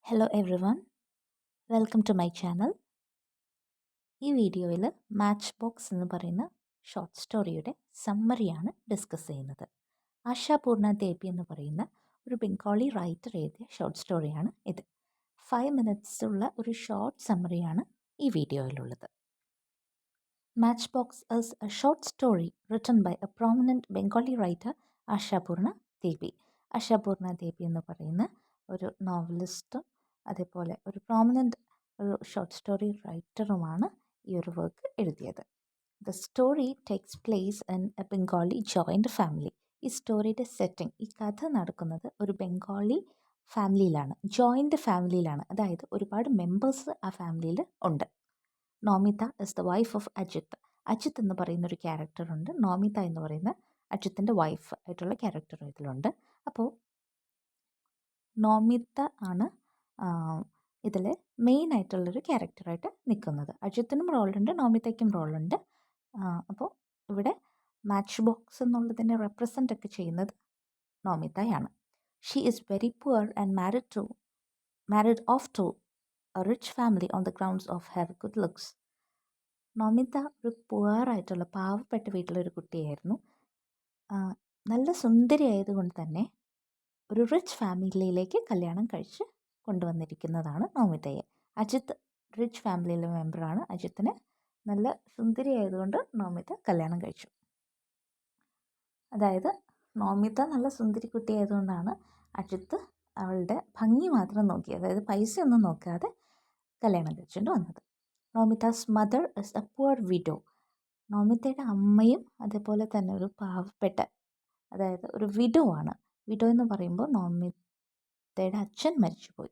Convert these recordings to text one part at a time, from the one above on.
Hello everyone, welcome to my channel. ഈ വീഡിയോയിൽ match box എന്ന് പറയുന്ന ഷോർട്ട് സ്റ്റോറിയുടെ സമ്മറിയാണ് ഡിസ്കസ് ചെയ്യുന്നത്. ആശാപൂർണ ദേബി എന്ന് പറയുന്ന ഒരു ബംഗാളി റൈറ്റർ എഴുതിയ ഷോർട്ട് സ്റ്റോറിയാണ് ഇത്. 5 minutes ഉള്ള ഒരു ഷോർട്ട് സമ്മറിയാണ് ഈ വീഡിയോയിലുള്ളത്. Matchbox is a short story written by a prominent Bengali writer Ashapurna ദേബി. Ashapurna ദേബി എന്ന് പറയുന്ന ഒരു നോവലിസ്റ്റും അതേപോലെ ഒരു പ്രോമിനൻ്റ് ഒരു ഷോർട്ട് സ്റ്റോറി റൈറ്ററുമാണ് ഈ ഒരു വർക്ക് എഴുതിയത്. The story takes place in A Bengali joint family. ഈ സ്റ്റോറിയുടെ സെറ്റിംഗ്, ഈ കഥ നടക്കുന്നത് ഒരു ബംഗാളി ഫാമിലിയിലാണ്, ജോയിൻറ്റ് ഫാമിലിയിലാണ്. അതായത് ഒരുപാട് മെമ്പേഴ്സ് ആ ഫാമിലിയിൽ ഉണ്ട്. Nomita is the wife of Ajith. Ajith എന്ന് പറയുന്ന ഒരു ക്യാരക്ടറുണ്ട്. നോമിത എന്ന് പറയുന്ന അജിത്തിൻ്റെ വൈഫ് ആയിട്ടുള്ള ക്യാരക്ടർ ഇതിലുണ്ട്. അപ്പോൾ നോമിത ആണ് ഇതിൽ മെയിൻ ആയിട്ടുള്ളൊരു ക്യാരക്ടറായിട്ട് നിൽക്കുന്നത്. അജിത്തിനും റോളുണ്ട്, നോമിതയ്ക്കും റോളുണ്ട്. അപ്പോൾ ഇവിടെ മാച്ച് ബോക്സ് എന്നുള്ളതിനെ റെപ്രസെൻ്റ് ഒക്കെ ചെയ്യുന്നത് നോമിതയാണ്. She is very poor and married of to a rich family on the grounds of her good looks. Nomita ഒരു പുവറായിട്ടുള്ള പാവപ്പെട്ട വീട്ടിലൊരു കുട്ടിയായിരുന്നു. നല്ല സുന്ദരി ആയതുകൊണ്ട് തന്നെ ഒരു റിച്ച് ഫാമിലിയിലേക്ക് കല്യാണം കഴിച്ച് കൊണ്ടുവന്നിരിക്കുന്നതാണ് നോമിതയെ. അജിത്ത് റിച്ച് ഫാമിലിയിലെ മെമ്പറാണ്. അജിത്തിന് നല്ല സുന്ദരി ആയതുകൊണ്ട് നോമിത കല്യാണം കഴിച്ചു. അതായത് നോമിത നല്ല സുന്ദരി കുട്ടി ആയതുകൊണ്ടാണ് അജിത്ത് അവളുടെ ഭംഗി മാത്രം നോക്കി, അതായത് പൈസയൊന്നും നോക്കാതെ കല്യാണം കഴിച്ചുകൊണ്ട് വന്നത്. Nomita's mother is a poor widow. നോമിതയുടെ അമ്മയും അതേപോലെ തന്നെ ഒരു പാവപ്പെട്ട, അതായത് ഒരു വിഡോ ആണ്. വിഡോ എന്ന് പറയുമ്പോൾ നോമിതയുടെ അച്ഛൻ മരിച്ചുപോയി.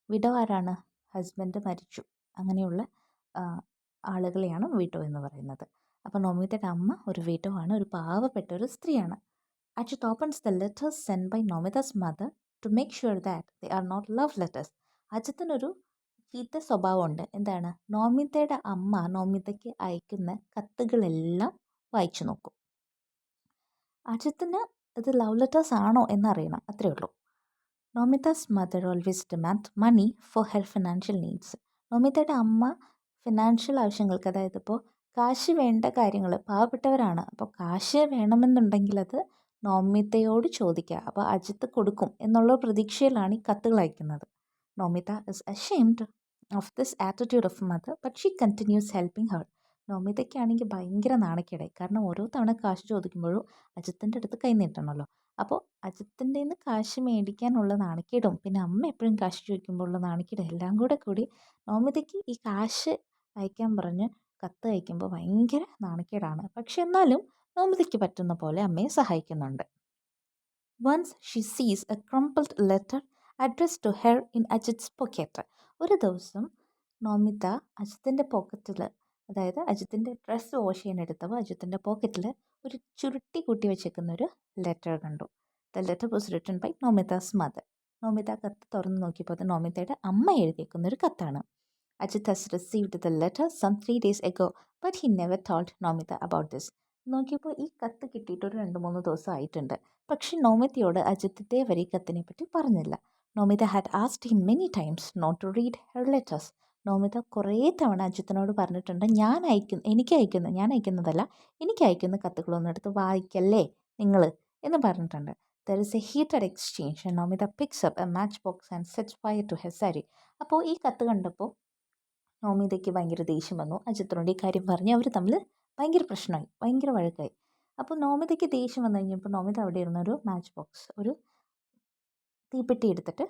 വിഡോ ആരാണ്? ഹസ്ബൻഡ് മരിച്ചു. അങ്ങനെയുള്ള ആളുകളെയാണ് വിഡോ എന്ന് പറയുന്നത്. അപ്പോൾ നോമിതയുടെ അമ്മ ഒരു വിഡോ ആണ്, ഒരു പാവപ്പെട്ട ഒരു സ്ത്രീയാണ്. Ajith opens the letters send by Nomita's mother to make sure that they are not love letters. അജിത്തിനൊരു ചീത്ത സ്വഭാവമുണ്ട്. എന്താണ്? നോമിതയുടെ അമ്മ നോമിതയ്ക്ക് അയക്കുന്ന കത്തുകളെല്ലാം വായിച്ചു നോക്കും. അജിത്തിന് ഇത് ലവ് ലെറ്റേഴ്സ് ആണോ എന്നറിയണം, അത്രയേ ഉള്ളൂ. Nomita's mother always demand money for her financial needs. നോമിതയുടെ അമ്മ ഫിനാൻഷ്യൽ ആവശ്യങ്ങൾക്ക്, അതായത് ഇപ്പോൾ കാശ് വേണ്ട കാര്യങ്ങൾ, പാവപ്പെട്ടവരാണ്, അപ്പോൾ കാശ് വേണമെന്നുണ്ടെങ്കിൽ അത് നോമിതയോട് ചോദിക്കുക, അപ്പോൾ അജിത്ത് കൊടുക്കും എന്നുള്ള പ്രതീക്ഷയിലാണ് ഈ കത്തുകൾ അയക്കുന്നത്. Nomita is ashamed of this attitude of mother but she continues helping her. നോമിതയ്ക്കാണെങ്കിൽ ഭയങ്കര നാണക്കേടായി. കാരണം ഓരോ തവണ കാശ് ചോദിക്കുമ്പോഴും അജിത്തിൻ്റെ അടുത്ത് കൈ നീട്ടണമല്ലോ. അപ്പോൾ അജിത്തിൻ്റെ നിന്ന് കാശ് മേടിക്കാനുള്ള നാണക്കേടും പിന്നെ അമ്മ എപ്പോഴും കാശ് ചോദിക്കുമ്പോഴുള്ള നാണക്കേടും എല്ലാം കൂടി നോമിതയ്ക്ക് ഈ കാശ് അയക്കാൻ പറഞ്ഞ് കത്ത് അയക്കുമ്പോൾ ഭയങ്കര നാണക്കേടാണ്. പക്ഷെ എന്നാലും നോമിതയ്ക്ക് പറ്റുന്ന പോലെ അമ്മയെ സഹായിക്കുന്നുണ്ട്. Once she sees a crumpled letter address to her in Ajith's pocket. ഒരു ദിവസം നോമിത അജിത്തിൻ്റെ പോക്കറ്റിൽ, അതായത് അജിത്തിൻ്റെ ഡ്രസ്സ് വാഷ് ചെയ്യാനെടുത്തപ്പോൾ അജിത്തിൻ്റെ പോക്കറ്റിൽ ഒരു ചുരുട്ടി കൂട്ടി വെച്ചേക്കുന്ന ഒരു ലെറ്റർ കണ്ടു. The letter was written by Nomita's mother. Nomita കത്ത് തുറന്ന് നോക്കിയപ്പോൾ അത് നോമിതയുടെ അമ്മ എഴുതിയേക്കുന്ന ഒരു കത്താണ്. Ajith has received the letter some 3 days ago but he never told Nomita about this. നോക്കിയപ്പോൾ ഈ കത്ത് കിട്ടിയിട്ട് ഒരു 2-3 ദിവസം ആയിട്ടുണ്ട്. പക്ഷെ നോമിതയോട് അജിത്ത് ഇതേവരെ ഈ കത്തിനെ പറ്റി പറഞ്ഞില്ല. Nomita had asked him many times not to read her letters. Nomita കുറേ തവണ അജിത്തിനോട് പറഞ്ഞിട്ടുണ്ട്, ഞാൻ അയക്കുന്നതല്ല, എനിക്ക് അയക്കുന്ന കത്തുകളൊന്നും എടുത്ത് വായിക്കല്ലേ നിങ്ങൾ എന്ന് പറഞ്ഞിട്ടുണ്ട്. There is a heated exchange and Nomita picks up a match box and sets fire to her sari. അപ്പോൾ ഈ കത്ത് കണ്ടപ്പോൾ നോമിതയ്ക്ക് ഭയങ്കര ദേഷ്യം വന്നു. അജിത്തിനോട് ഈ കാര്യം പറഞ്ഞ് അവർ തമ്മിൽ ഭയങ്കര പ്രശ്നമായി, ഭയങ്കര വഴക്കായി. അപ്പോൾ നോമിതയ്ക്ക് ദേഷ്യം വന്നു കഴിഞ്ഞപ്പോൾ നോമിത അവിടെ ഇരുന്നൊരു മാച്ച് ബോക്സ്, ഒരു തീപ്പെട്ടി എടുത്തിട്ട്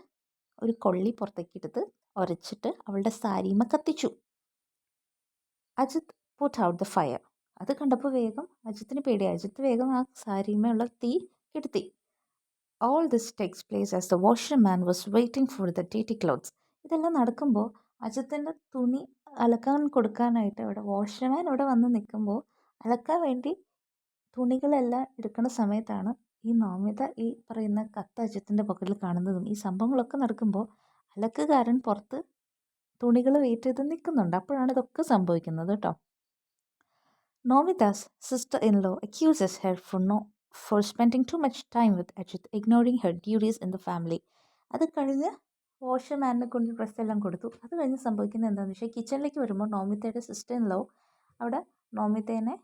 ഒരു കൊള്ളി പുറത്തേക്ക് എടുത്ത് ഉരച്ചിട്ട് അവളുടെ സാരിമ കത്തിച്ചു. Ajith put out the fire. അത് കണ്ടപ്പോൾ വേഗം അജിത്തിന് പേടിയായി. അജിത്ത് വേഗം ആ സാരിമയുള്ള തീ കെടുത്തി. All this takes place as the washerman was waiting for the ഡേറ്റി ക്ലോത്ത്സ്. ഇതെല്ലാം നടക്കുമ്പോൾ അജിത്തിൻ്റെ തുണി അലക്കാൻ കൊടുക്കാനായിട്ട് ഇവിടെ വാഷർമാൻ ഇവിടെ വന്ന് നിൽക്കുമ്പോൾ അലക്കാൻ വേണ്ടി തുണികളെല്ലാം എടുക്കുന്ന സമയത്താണ് ഈ നോമിത ഈ പറയുന്ന കത്ത് അജിത്തിൻ്റെ പോക്കറ്റിൽ കാണുന്നതും. ഈ സംഭവങ്ങളൊക്കെ നടക്കുമ്പോൾ അലക്കുകാരൻ പുറത്ത് തുണികൾ വെയിറ്റ് ചെയ്ത് നിൽക്കുന്നുണ്ട്. അപ്പോഴാണ് ഇതൊക്കെ സംഭവിക്കുന്നത് കേട്ടോ. Nomita's sister in law accuses her for spending too much time with Ajith, ignoring her duties in the family. അത് കഴിഞ്ഞ് വാഷർമാനിനെ കൊണ്ട് ഡ്രസ്സെല്ലാം കൊടുത്തു. അത് കഴിഞ്ഞ് സംഭവിക്കുന്നത് എന്താണെന്ന് വെച്ചാൽ കിച്ചണിലേക്ക് വരുമ്പോൾ നോമിതയുടെ സിസ്റ്റർ ഇൻ ലോ അവിടെ നോമിതേനെ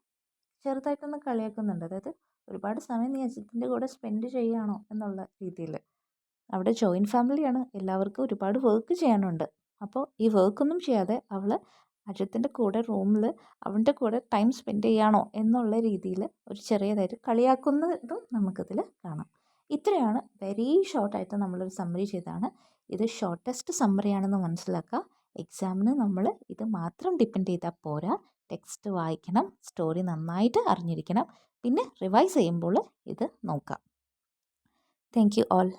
ചെറുതായിട്ടൊന്ന് കളിയാക്കുന്നുണ്ട്. അതായത് ഒരുപാട് സമയം നീ അജിത്തിൻ്റെ കൂടെ സ്പെൻഡ് ചെയ്യുകയാണോ എന്നുള്ള രീതിയിൽ. അവിടെ ജോയിൻറ്റ് ഫാമിലിയാണ്, എല്ലാവർക്കും ഒരുപാട് വർക്ക് ചെയ്യാനുണ്ട്. അപ്പോൾ ഈ വർക്കൊന്നും ചെയ്യാതെ അവൾ അജിത്തിൻ്റെ കൂടെ റൂമിൽ അവൻ്റെ കൂടെ ടൈം സ്പെൻഡ് ചെയ്യുകയാണോ എന്നുള്ള രീതിയിൽ ഒരു ചെറിയതായിട്ട് കളിയാക്കുന്നതും നമുക്കതിൽ കാണാം. ഇത്രയാണ് വെരി ഷോർട്ടായിട്ട് നമ്മളൊരു സമ്മറി ചെയ്താണ്. ഇത് ഷോർട്ടസ്റ്റ് സമ്മറിയാണെന്ന് മനസ്സിലാക്കുക. എക്സാമിന് നമ്മൾ ഇത് മാത്രം ഡിപ്പെൻഡ് ചെയ്താൽ പോരാ, ടെക്സ്റ്റ് വായിക്കണം, സ്റ്റോറി നന്നായിട്ട് അറിഞ്ഞിരിക്കണം, പിന്നെ റിവൈസ് ചെയ്യുമ്പോൾ ഇത് നോക്കാം. Thank you all.